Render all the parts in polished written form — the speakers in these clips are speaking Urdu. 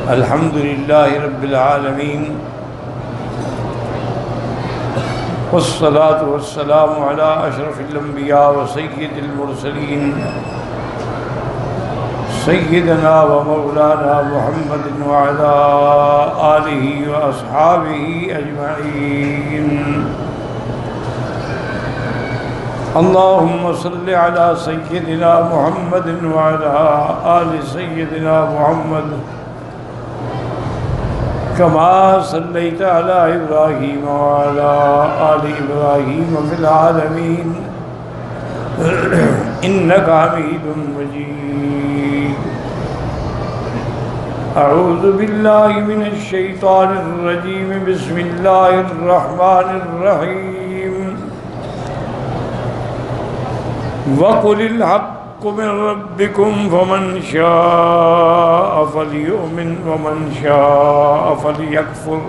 الحمد لله رب العالمين والصلاة والسلام على أشرف الأنبياء وسيد المرسلين سيدنا ومولانا محمد وعلى آله وأصحابه أجمعين. اللهم صل على سيدنا محمد وعلى آل سيدنا محمد كما صليت على إبراهيم وعلى آل إبراهيم في العالمين إنك حميد مجيد. أعوذ بالله من الشيطان الرجيم. بسم الله الرحمن الرحيم. وقل الحق من ربكم فمن شاء فليؤمن ومن شاء فليكفر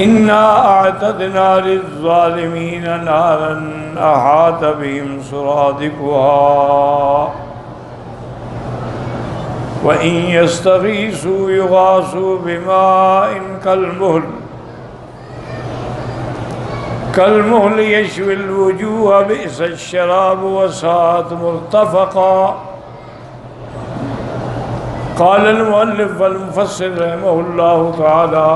إنا أعتدنا للظالمين نارا أحاط بهم سرادقها وإن يستغيثوا يغاثوا بماء كالمهل يشوي الوجوه بئس الشراب وساءت مرتفقا. قال المؤلف والمفسر رحمه الله تعالى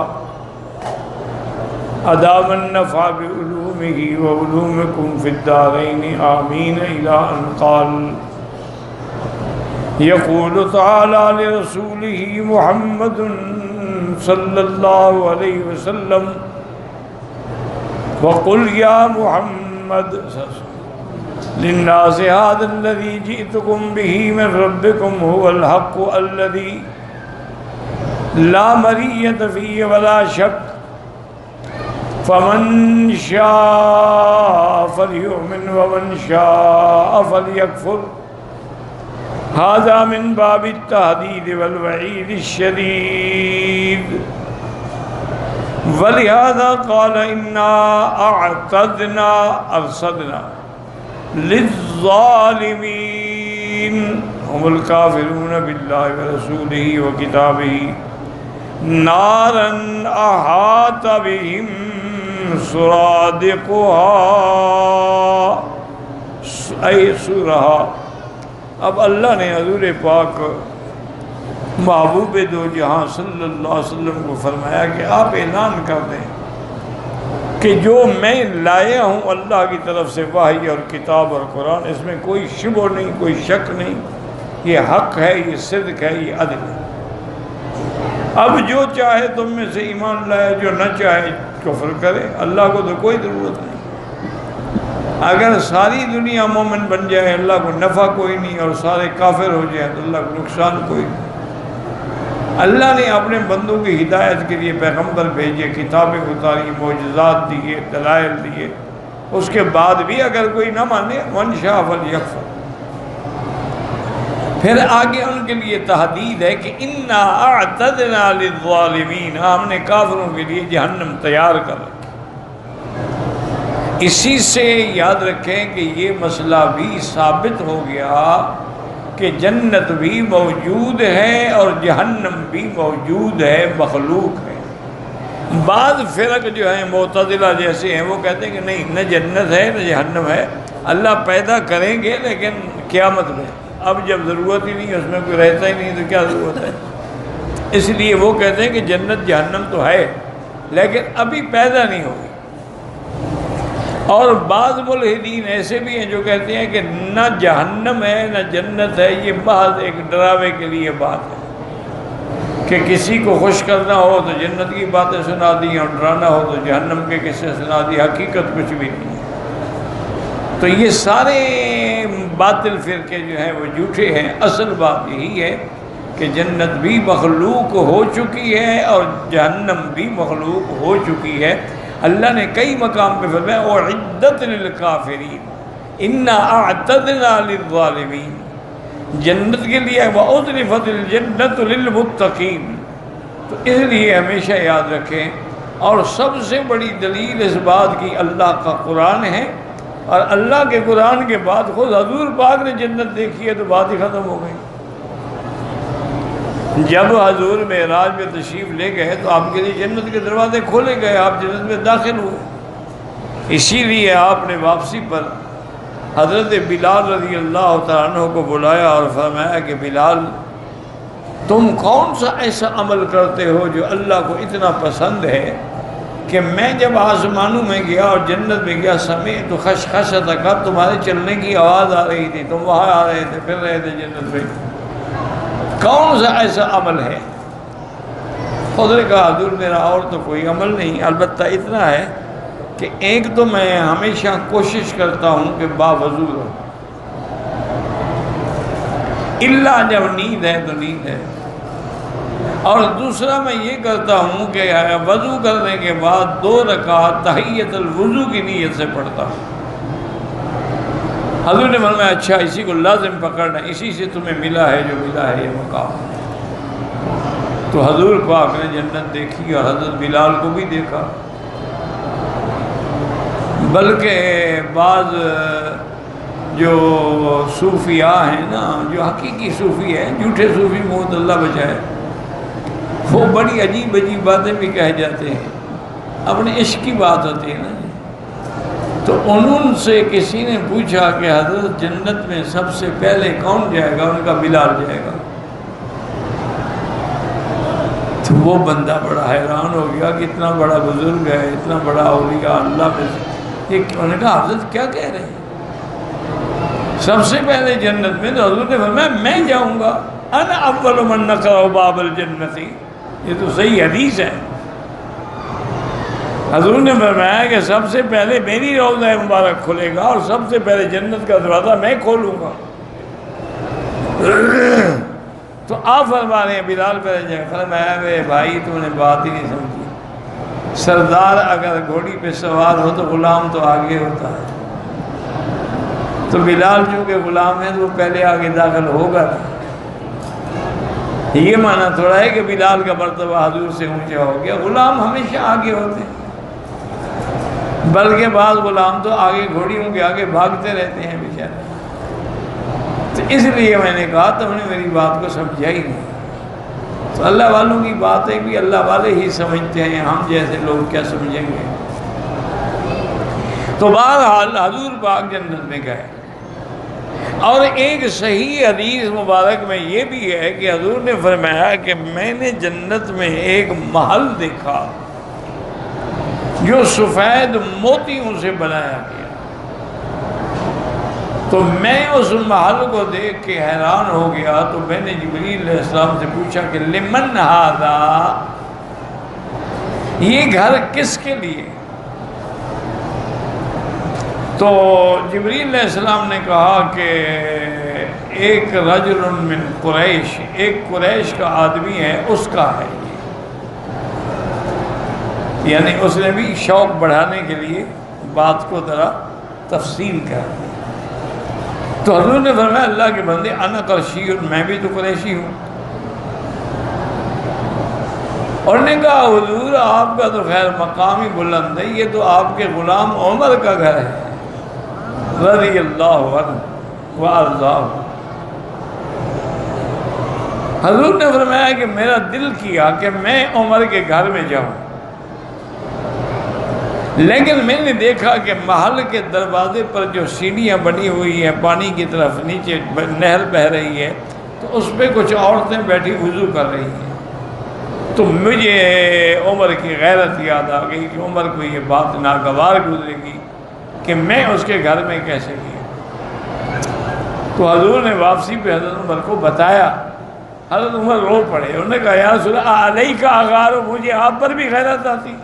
أدام النفع بعلومه وعلومكم في الدارين آمين إلى أن قال يقول تعالى لرسوله محمد صلى الله عليه وسلم وقل يا محمد للناس هذا الذي جئتكم به من ربكم هو الحق الذي لا مرية فيه ولا شك فمن شاء فليؤمن ومن شاء فليكفر. هذا من باب التهديد والوعيد الشديد. ولهذا قال إنا أعتدنا أرصدنا للظالمين هم الكافرون بالله ورسوله وكتابه نارا أحاط بهم سرادقها أي سورها. اب اللہ نے حضور پاک محبوب دو جہاں صلی اللہ علیہ وسلم کو فرمایا کہ آپ اعلان کر دیں کہ جو میں لایا ہوں اللہ کی طرف سے وحی اور کتاب اور قرآن، اس میں کوئی شبہ نہیں، کوئی شک نہیں، یہ حق ہے، یہ صدق ہے، یہ عدل ہے. اب جو چاہے تم میں سے ایمان لائے، جو نہ چاہے کفر کرے. اللہ کو تو کوئی ضرورت نہیں. اگر ساری دنیا مومن بن جائے اللہ کو نفع کوئی نہیں، اور سارے کافر ہو جائیں تو اللہ کو نقصان کوئی نہیں. اللہ نے اپنے بندوں کی ہدایت کے لیے پیغمبر بھیجے، کتابیں اتاری، معجزات دیے، دلائل دیے. اس کے بعد بھی اگر کوئی نہ مانے من شاء فلیکفر. پھر آگے ان کے لیے تحدید ہے کہ انا اعتدنا للظالمین، ہم نے کافروں کے لیے جہنم تیار کر رکھی. اسی سے یاد رکھیں کہ یہ مسئلہ بھی ثابت ہو گیا کہ جنت بھی موجود ہے اور جہنم بھی موجود ہے، مخلوق ہے. بعض فرق جو ہیں معتزلہ جیسے ہیں وہ کہتے ہیں کہ نہیں، نہ جنت ہے نہ جہنم ہے، اللہ پیدا کریں گے لیکن قیامت میں. اب جب ضرورت ہی نہیں، اس میں کوئی رہتا ہی نہیں تو کیا ضرورت ہے. اس لیے وہ کہتے ہیں کہ جنت جہنم تو ہے لیکن ابھی پیدا نہیں ہوگی. اور بعض ملحدین ایسے بھی ہیں جو کہتے ہیں کہ نہ جہنم ہے نہ جنت ہے، یہ محض ایک ڈراوے کے لیے بات ہے کہ کسی کو خوش کرنا ہو تو جنت کی باتیں سنا دی اور ڈرانا ہو تو جہنم کے قصے سنا دی. حقیقت کچھ بھی نہیں ہے. تو یہ سارے باطل فرقے جو ہیں وہ جھوٹے ہیں. اصل بات یہی ہے کہ جنت بھی مخلوق ہو چکی ہے اور جہنم بھی مخلوق ہو چکی ہے. اللہ نے کئی مقام پہ فرمایا اعدت للکافرین انا اعتدنا للظالمین. جنت کے لیے وَأُزْلِفَتِ الْجَنَّةُ لِلْمُتَّقِينَ. تو اس لیے ہمیشہ یاد رکھیں اور سب سے بڑی دلیل اس بات کی اللہ کا قرآن ہے، اور اللہ کے قرآن کے بعد خود حضور پاک نے جنت دیکھی ہے تو بات ہی ختم ہو گئی. جب حضور معراج میں تشریف لے گئے تو آپ کے لیے جنت کے دروازے کھولے گئے، آپ جنت میں داخل ہوئے۔ اسی لیے آپ نے واپسی پر حضرت بلال رضی اللہ تعالیٰ عنہ کو بلایا اور فرمایا کہ بلال، تم کون سا ایسا عمل کرتے ہو جو اللہ کو اتنا پسند ہے کہ میں جب آسمانوں میں گیا اور جنت میں گیا سمیعت خشخشۃ کا، تمہارے چلنے کی آواز آ رہی تھی، تم وہاں آ رہے تھے، پھر رہے تھے جنت میں، کون سا ایسا عمل ہے؟ خود نے کہا حضور میرا اور تو کوئی عمل نہیں، البتہ اتنا ہے کہ ایک تو میں ہمیشہ کوشش کرتا ہوں کہ باوضو رہوں، اللہ جب نیند ہے تو نیند ہے، اور دوسرا میں یہ کرتا ہوں کہ وضو کرنے کے بعد 2 رکعت تحیۃ الوضو کی نیت سے پڑھتا ہوں۔ حضور نے فرمایا اچھا، اسی کو لازم پکڑنا، اسی سے تمہیں ملا ہے جو ملا ہے یہ مقام۔ تو حضور پاک نے جنت دیکھی اور حضرت بلال کو بھی دیکھا، بلکہ بعض جو صوفیاء ہیں نا، جو حقیقی صوفی ہیں، جھوٹے صوفی موت اللہ بچائے، وہ بڑی عجیب عجیب باتیں بھی کہہ جاتے ہیں، اپنے عشق کی بات ہوتی ہے نا۔ تو انہوں سے کسی نے پوچھا کہ حضرت جنت میں سب سے پہلے کون جائے گا؟ ان کا بلال جائے گا۔ تو وہ بندہ بڑا حیران ہو گیا کہ اتنا بڑا بزرگ ہے، اتنا بڑا اولیاء اللہ میں سے، انہوں نے کہا حضرت کیا کہہ رہے ہیں سب سے پہلے جنت میں؟ تو حضور نے فرمایا میں جاؤں گا، انا اول من نقرأ باب الجنتی، یہ تو صحیح حدیث ہے۔ حضور نے فرمایا کہ سب سے پہلے میری روضہ مبارک کھلے گا اور سب سے پہلے جنت کا دروازہ میں کھولوں گا۔ تو آپ فرما رہے ہیں بلال پہلے جائے، فرمایا میرے بھائی تم نے بات ہی نہیں سمجھی، سردار اگر گھوڑی پہ سوار ہو تو غلام تو آگے ہوتا ہے، تو بلال چونکہ غلام ہے تو وہ پہلے آگے داخل ہوگا۔ یہ معنی تھوڑا ہے کہ بلال کا مرتبہ حضور سے اونچا ہو گیا، غلام ہمیشہ آگے ہوتے ہیں، بلکہ بعض غلام تو آگے گھوڑیوں کے آگے بھاگتے رہتے ہیں بیچارے۔ تو اس لیے میں نے کہا تم نے میری بات کو سمجھا ہی نہیں۔ تو اللہ والوں کی باتیں بھی اللہ والے ہی سمجھتے ہیں، ہم جیسے لوگ کیا سمجھیں گے۔ تو بہرحال حضور پاک جنت میں گئے، اور ایک صحیح حدیث مبارک میں یہ بھی ہے کہ حضور نے فرمایا کہ میں نے جنت میں ایک محل دیکھا جو سفید موتیوں سے بنایا گیا، تو میں اس محل کو دیکھ کے حیران ہو گیا۔ تو میں نے جبریل علیہ السلام سے پوچھا کہ لمن ھذا، یہ گھر کس کے لیے؟ تو جبریل علیہ السلام نے کہا کہ ایک رجل من قریش، ایک قریش کا آدمی ہے، اس کا ہے یہ، یعنی اس نے بھی شوق بڑھانے کے لیے بات کو ذرا تفصیل کر دی۔ تو حضور نے فرمایا اللہ کے بندے انا قرشی، میں بھی تو قریشی ہوں۔ اور نے کہا حضور آپ کا تو خیر مقام ہی بلند ہے، یہ تو آپ کے غلام عمر کا گھر ہے رضی اللہ عنہ وارضاہ۔ حضور نے فرمایا کہ میرا دل کیا کہ میں عمر کے گھر میں جاؤں، لیکن میں نے دیکھا کہ محل کے دروازے پر جو سیڑھیاں بنی ہوئی ہیں پانی کی طرف، نیچے نہر بہہ رہی ہے، تو اس پہ کچھ عورتیں بیٹھی وضو کر رہی ہیں۔ تو مجھے عمر کی غیرت یاد آ گئی کہ عمر کو یہ بات ناگوار گزرے گی کہ میں اس کے گھر میں کیسے گیا۔ تو حضور نے واپسی پہ حضرت عمر کو بتایا، حضرت عمر رو پڑے، انہوں نے کہا یا رسول اللہ علیہ کا اغار، مجھے آپ پر بھی غیرت آتی،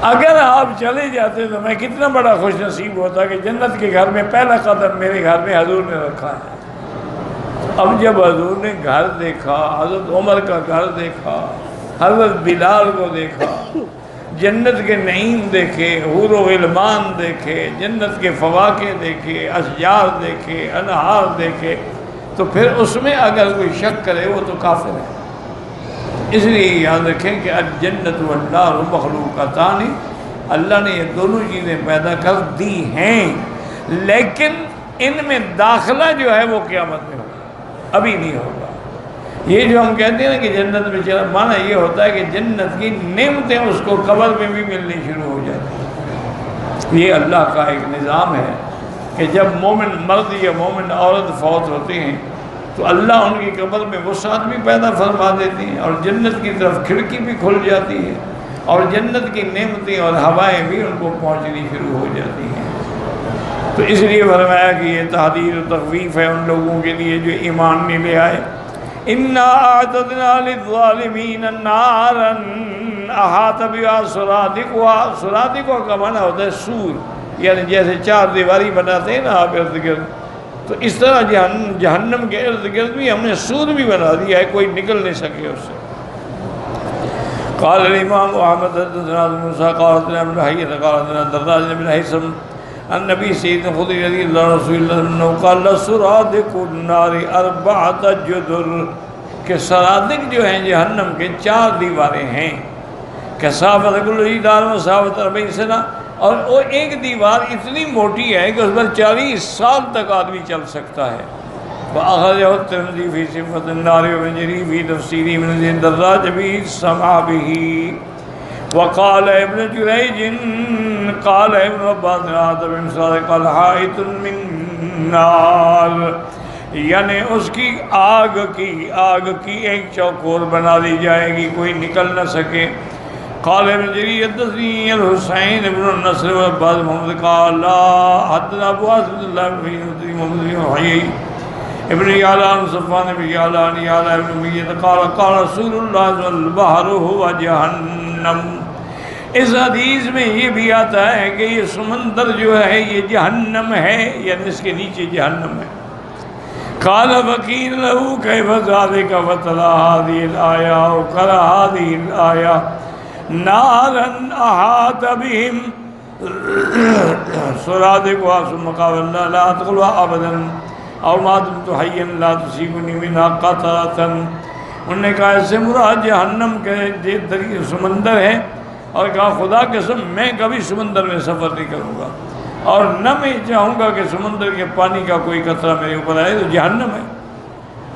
اگر آپ چلے جاتے تو میں کتنا بڑا خوش نصیب ہوتا کہ جنت کے گھر میں پہلا قدم میرے گھر میں حضور نے رکھا ہے۔ اب جب حضور نے گھر دیکھا، حضرت عمر کا گھر دیکھا، حضرت بلال کو دیکھا، جنت کے نعیم دیکھے، حور و غلمان دیکھے، جنت کے فواکہ دیکھے، اشجار دیکھے، انہار دیکھے، تو پھر اس میں اگر کوئی شک کرے وہ تو کافر ہے۔ اس لیے یاد رکھیں کہ الجنت والنار مخلوقتان، اللہ نے یہ دونوں چیزیں پیدا کر دی ہیں، لیکن ان میں داخلہ جو ہے وہ قیامت میں ہوگا، ابھی نہیں ہوگا۔ یہ جو ہم کہتے ہیں نا کہ جنت میں چلا، معنی یہ ہوتا ہے کہ جنت کی نعمتیں اس کو قبر میں بھی ملنی شروع ہو جاتی ہیں۔ یہ اللہ کا ایک نظام ہے کہ جب مومن مرد یا مومن عورت فوت ہوتے ہیں تو اللہ ان کی قبر میں وسعت بھی پیدا فرما دیتی ہیں اور جنت کی طرف کھڑکی بھی کھل جاتی ہے اور جنت کی نعمتیں اور ہوائیں بھی ان کو پہنچنی شروع ہو جاتی ہیں۔ تو اس لیے فرمایا کہ یہ تحذیر و تخویف ہے ان لوگوں کے لیے جو ایمان نہیں لے آئے۔ اِنَّا أَعْتَدْنَا لِلظَّالِمِينَ نَارًا أَحَاطَ بِهَا سُرَادِقُهَا، سُرَادِقُهَا کا معنی ہوتا ہے سور، یعنی جیسے چار دیواری بناتے ہیں نا آپ ارد گرد، تو اس طرح جہنم کے ارد گرد بھی ہم نے سور بھی بنا دیا ہے، کوئی نکل نہیں سکے اس سے۔ قال الامام احمد حدثنا موسیٰ قال حدثنا ابن حیّة قال حدثنا دراج بن حیثم النبی سید خدری رضی اللہ رسول اللہ عنہ قال سرادق النار اربعۃ جدر، کہ سرادق جو ہیں جہنم کے چار دیواریں ہیں، کثافت کل دار مسافت 40 سنہ، اور وہ ایک دیوار اتنی موٹی ہے کہ اس پر 40 سال تک آدمی چل سکتا ہے۔ وأخرجه الترمذي في صفة النار وابن جرير في تفسيره من حديث الدراج به سمع به، وقال ابن جريج قال ابن عباس هذا بمثال قال حائط من نار، یعنی اس کی آگ کی ایک چوکور بنا دی جائے گی، کوئی نکل نہ سکے۔ قال ابن جرير حدثني الحسين بن النصر وعباس محمد قال لا حدثنا ابو عبد الله بن محمد بن حيي ابن یعلان صفوان بن یعلان یعلان ابن امیہ قال قال رسول اللہ صلی اللہ علیہ وسلم البحر هو جہنم۔ اس حدیث میں یہ بھی آتا ہے کہ یہ سمندر جو ہے یہ جہنم ہے، یعنی اس کے نیچے جہنم ہے۔ قال فقیل له کیف ذلك فتلا هذه الآیہ وقرأ هذه الآیہ نارا احاط بهم سرادقها ثم قال لا ادخلها ابدا اور ما دمت حیا لا تصیبنی منها قطرة، انہوں نے کہا اس سے مراد جہنم کے سمندر ہے، اور کہا خدا کے قسم میں کبھی سمندر میں سفر نہیں کروں گا اور نہ میں چاہوں گا کہ سمندر کے پانی کا کوئی قطرہ میرے اوپر آئے، تو جہنم ہے۔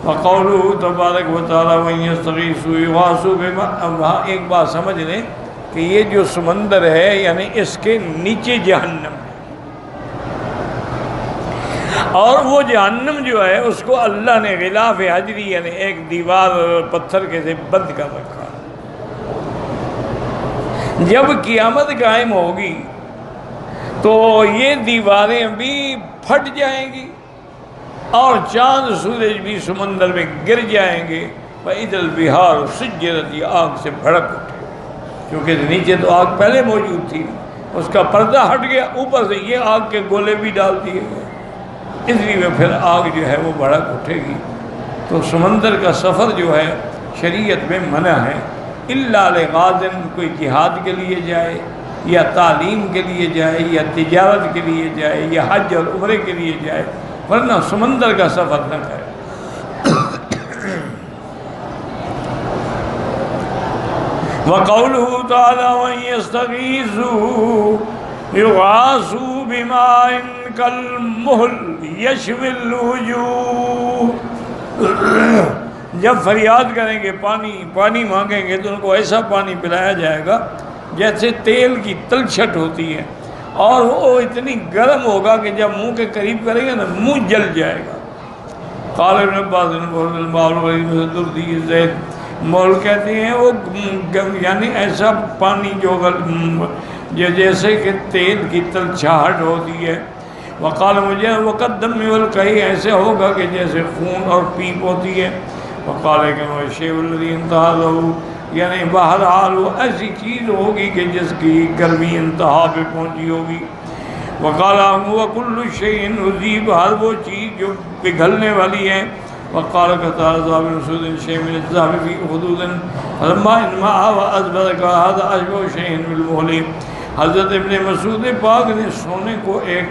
وقولہ تبارک و تعالیٰ وَإِن يَسْتَغِيثُوا يُغَاثُوا بِمَاءٍ، وہاں ایک بات سمجھ لیں کہ یہ جو سمندر ہے یعنی اس کے نیچے جہنم ہے، اور وہ جہنم جو ہے اس کو اللہ نے غلاف حجری یعنی ایک دیوار پتھر کے سے بند کر رکھا۔ جب قیامت قائم ہوگی تو یہ دیواریں بھی پھٹ جائیں گی اور چاند سورج بھی سمندر میں گر جائیں گے۔ وَإِذَا الْبِحَارُ سُجِّرَتْ، یہ آگ سے بھڑک اٹھے، کیونکہ نیچے تو آگ پہلے موجود تھی، اس کا پردہ ہٹ گیا، اوپر سے یہ آگ کے گولے بھی ڈال دیے گئے، اس لیے پھر آگ جو ہے وہ بھڑک اٹھے گی۔ تو سمندر کا سفر جو ہے شریعت میں منع ہے، الا لغازن، کوئی جہاد کے لیے جائے یا تعلیم کے لیے جائے یا تجارت کے لیے جائے یا حج اور عمرے کے لیے جائے، ورنہ سمندر کا سفر نہ کرے۔ وَقَوْلُهُ تَعَالَى وَإِن يَسْتَغِيثُوا يُغَاثُوا بِمَاءٍ كَالْمُهْلِ يَشْوِي الْوُجُوهَ، جب فریاد کریں گے پانی مانگیں گے تو ان کو ایسا پانی پلایا جائے گا جیسے تیل کی تلچھٹ ہوتی ہے، اور وہ اتنی گرم ہوگا کہ جب منہ کے قریب کریں گے نا منہ جل جائے گا۔ قال ابن عباس مول کہتے ہیں وہ یعنی ایسا پانی جو جیسے کہ تیل کی تلچھاہٹ ہوتی ہے۔ وقال مجھے وقت دم والقحی، ایسے ہوگا کہ جیسے خون اور پیپ ہوتی ہے۔ وقال کہ وہ شیء الذی انتہا لہ، یعنی بہرحال وہ ایسی چیز ہوگی کہ جس کی گرمی انتہا پہ پہنچی ہوگی۔ وقال وکل شیء عذیب، ہر وہ چیز جو پگھلنے والی ہے۔ وقال قتادہ ذهب مسعود شيء من الذهب في حدود فلما انماء واثبت هذا اشبه شيء بالمهل، حضرت ابن مسعود پاک نے سونے کو ایک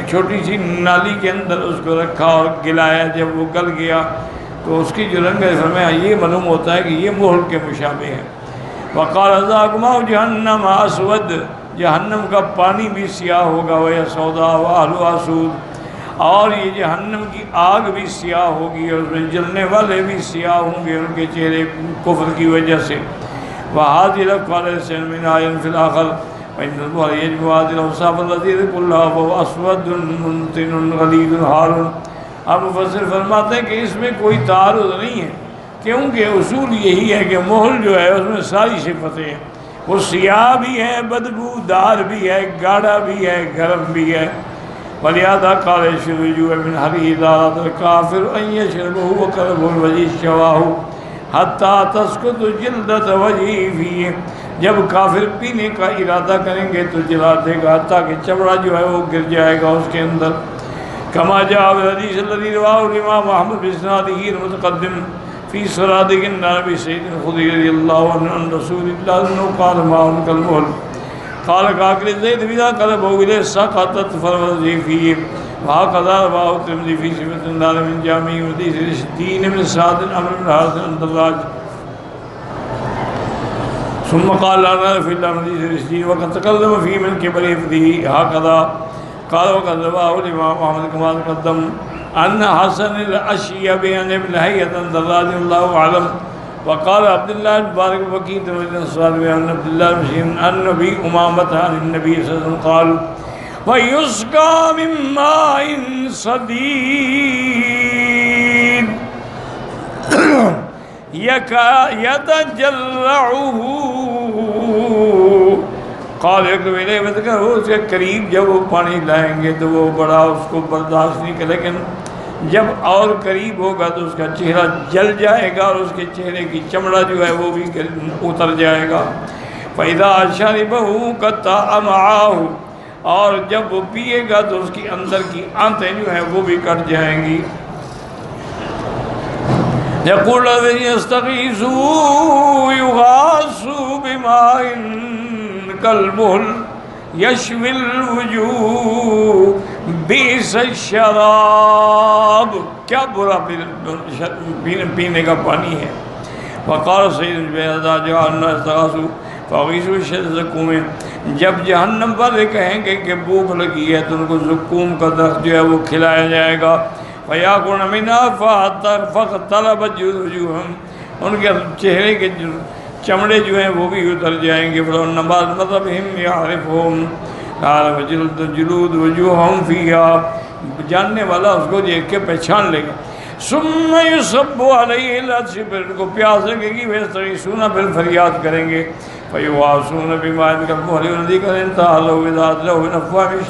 چھوٹی سی نالی کے اندر اس کو رکھا اور گلایا، جب وہ گل گیا تو اس کی جو رنگ ہے فرمایا یہ معلوم ہوتا ہے کہ یہ مہر کے مشابہ ہے۔ وقال ذاک ماء جہنم اسود، جہنم کا پانی بھی سیاہ ہوگا، وہ سودا واہلها سود، اور یہ جہنم کی آگ بھی سیاہ ہوگی اور اس میں جلنے والے بھی سیاہ ہوں گے ان کے چہرے کفر کی وجہ سے وَهَذِهِ الْأَقْوَالُ لَيْسَ مِنْهَا عَيْنٌ فِي الْآخِرَةِ وَإِنَّ اللَّهَ يَجْمَعُ هَذِهِ الْأَوْصَافَ الَّتِي كُلُّهَا فَهُوَ أَسْوَدٌ مُنْتِنٌ غَلِيظٌ حَارٌ۔ اب مفسر فرماتے ہیں کہ اس میں کوئی تعارض نہیں ہے، کیونکہ اصول یہی ہے کہ محل جو ہے اس میں ساری صفتیں ہیں، وہ سیاہ بھی ہے، بدبودار بھی ہے، گاڑھا بھی ہے، گرم بھی ہے۔ وَلِهَذَا قَالَ يَشْرَبُ الْجُوعَ مِنْ حَرِّهِ إِذَا أَرَادَ الْكَافِرُ أَنْ يَشْرَبَهُ وَكَرَهُ الْوَجِهُ شَوَاهُ حَتَّى تَسْقُطُ جِلْدَةُ وَجْهِهِ فِيهِ۔ جب کافر پینے کا ارادہ کریں گے تو جلا دے گا حتیٰ کہ چمڑا جو ہے وہ گر جائے گا اس کے اندر۔ كما جاء في الحديث الذي رواه الإمام أحمد بإسناده المتقدم في صراط النبي سيد الخدري رضي الله عنه عن رسول الله أنه قال ماء كالمهل قال كأكل الزيت إذا قلبه إليه سقطت فروته فيه وهكذا رواه الترمذي في صفة النار من جامع حديث رشدين بن سعد عمرو بن الحارث بن دراج ثم قال لا في الله حديث رشدين وقد تكلم فيه من قبل حفظه هكذا قال وقد رواه الإمام أحمد كما تقدم أن حسن الأشيب عن ابن هيئة الدراج الله أعلم وقال عبد الله المبارك وكيل الأنصاري عن عبد الله المسيح عن النبي أمامة عن النبي صلى الله عليه وسلم قال ويسقى من ماء صديد يتجرعه قال ایک اس کے قریب جب وہ پانی لائیں گے تو وہ بڑا اس کو برداشت نہیں کرے، لیکن جب اور قریب ہوگا تو اس کا چہرہ جل جائے گا اور اس کے چہرے کی چمڑا جو ہے وہ بھی اتر جائے گا۔ فَإِذَا شَرِبَهُ قَطَّعَ مَعَاهُ اور جب وہ پیے گا تو اس کی اندر کی آنتیں جو ہیں وہ بھی کٹ جائیں گی۔ يَقُولُ الَّذِينَ اسْتَغِيثُوا يُغَاثُوا بِمَاءٍ كالمهل يشوي الوجوه بئس الشراب، کیا برا پینے کا پانی ہے۔ وقال سید اذا جاء الناس استغاثوا فاغیثوا الزقوم، جب جہنم والے کہیں گے کہ بھوک لگی ہے تو ان کو زقوم کا درخت جو ہے وہ کھلایا جائے گا۔ فیاکون منها فاختلفت وجوہہم، ان کے چہرے کے چمڑے جو ہیں وہ بھی اتر جائیں گے۔ فَلَنَّمَا مَذْهَبِهِمْ يَعْرِفُهُمْ قَالَ وَجُلُودُ وُجُوهُهُمْ فِيهَا، جاننے والا اس کو دیکھ کے پہچان لے گا۔ ثُمَّ يُصَبُّ عَلَيْهِ الْعَطْشُ، پھر ان کو پیاس لگے گی، وَيَسْتَغِيثُونَ، پھر فریاد کریں گے۔ فَيُغَاثُونَ بِمَاءٍ كَالْمُهْلِ الَّذِي قَدْ انْتَهَى لَهُ إِذَا أَدْلَوْهُ مِنْ أَفْوَاهِهِمْ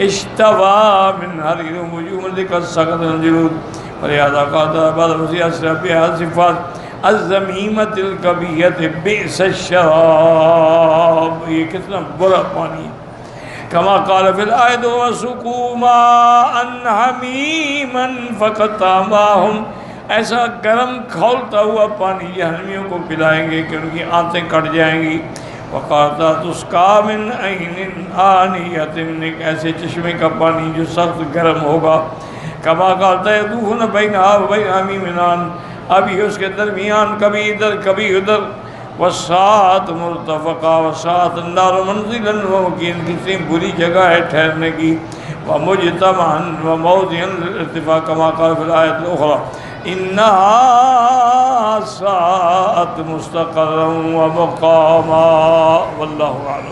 اشْتَوَى مِنْ حَرِيرٍ وُجُوهُهُمْ الَّتِي قَدْ سَقَطَتْ الْجُلُودُ وَلِهَذَا قَالَ بَعْضُ الْمُفَسِّرِينَ بِهَذِهِ الصِّفَاتِ الزمیمت الکبیت بئس الشراب، یہ کتنا برا پانی ہے۔ کما قال فی الآیت وسقوا ماء حمیما فقطع ماءہم، ایسا گرم کھولتا ہوا پانی جہنمیوں کو پلائیں گے کہ ان کی آنتیں کٹ جائیں گی۔ وقالتا تسقى من عین آنیۃ، ایک ایسے چشمے کا پانی جو سخت گرم ہوگا۔ کما قالتا یطوفون بینہا وبین حمیم آن، ابھی اس کے درمیان کبھی ادھر کبھی ادھر۔ وساعت مرتفقہ وساعت النار منزلا ومقیلا، کتنی بری جگہ ہے ٹھہرنے کی۔ ومجتمعا وموضعا للارتفاع كما قال في الآیت الأخرى انہا ساعت مستقرا ومقاما۔ واللہ اعلم۔